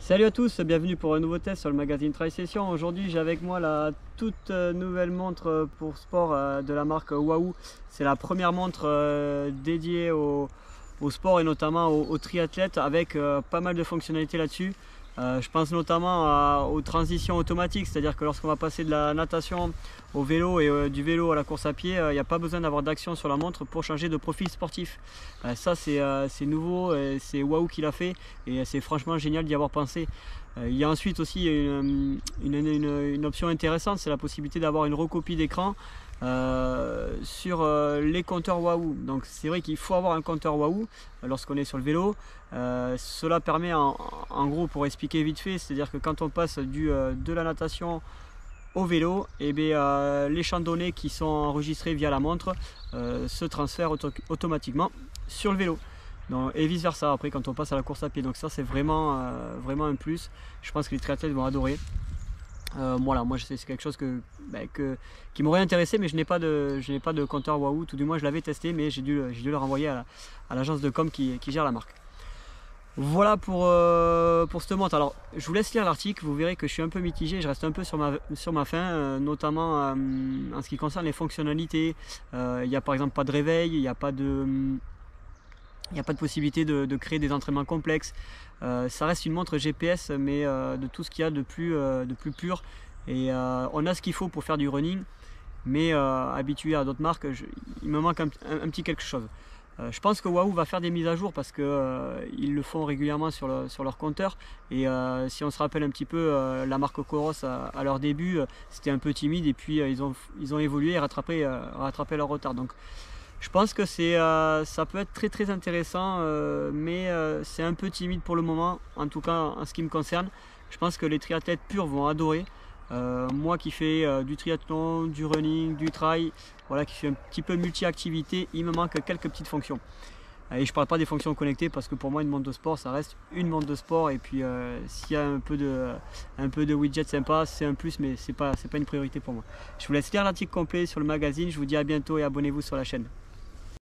Salut à tous, bienvenue pour un nouveau test sur le magazine Tri-Session. Aujourd'hui j'ai avec moi la toute nouvelle montre pour sport de la marque Wahoo. C'est la première montre dédiée au sport et notamment aux triathlètes avec pas mal de fonctionnalités là-dessus. Je pense notamment aux transitions automatiques, c'est-à-dire que lorsqu'on va passer de la natation au vélo et du vélo à la course à pied, il n'y a pas besoin d'avoir d'action sur la montre pour changer de profil sportif. Ça c'est nouveau, c'est Wahoo qui l'a fait et c'est franchement génial d'y avoir pensé. Il y a ensuite aussi une option intéressante, c'est la possibilité d'avoir une recopie d'écran sur les compteurs Wahoo. Donc c'est vrai qu'il faut avoir un compteur Wahoo lorsqu'on est sur le vélo. Cela permet en gros, pour expliquer vite fait, c'est à dire que quand on passe de la natation au vélo, et bien, les champs de données qui sont enregistrés via la montre se transfèrent automatiquement sur le vélo. Donc, et vice versa après quand on passe à la course à pied. Donc ça c'est vraiment un plus. Je pense que les triathlètes vont adorer. Voilà, moi c'est quelque chose qui m'aurait intéressé, mais je n'ai pas de compteur Wahoo, tout du moins je l'avais testé, mais j'ai dû le renvoyer à l'agence de com qui gère la marque. Voilà pour cette montre. Alors je vous laisse lire l'article, vous verrez que je suis un peu mitigé, je reste un peu sur ma faim, notamment en ce qui concerne les fonctionnalités. Il n'y a par exemple pas de réveil, il n'y a pas de possibilité de créer des entraînements complexes. Ça reste une montre GPS, mais de tout ce qu'il y a de plus pur. Et on a ce qu'il faut pour faire du running, mais habitué à d'autres marques, il me manque un petit quelque chose. Je pense que Wahoo va faire des mises à jour parce qu'ils le font régulièrement sur leur compteur. Et si on se rappelle un petit peu, la marque Coros à leur début, c'était un peu timide et puis ils ont évolué et rattrapé leur retard. Donc, je pense que ça peut être très intéressant, mais c'est un peu timide pour le moment, en tout cas en ce qui me concerne. Je pense que les triathlètes purs vont adorer. Moi qui fais du triathlon, du running, du trail, voilà, qui fait un petit peu multi-activité, il me manque quelques petites fonctions. Et je ne parle pas des fonctions connectées parce que pour moi une montre de sport ça reste une montre de sport, et puis s'il y a un peu de widget sympa c'est un plus, mais c'est pas une priorité pour moi. Je vous laisse lire l'article complet sur le magazine, je vous dis à bientôt et abonnez-vous sur la chaîne.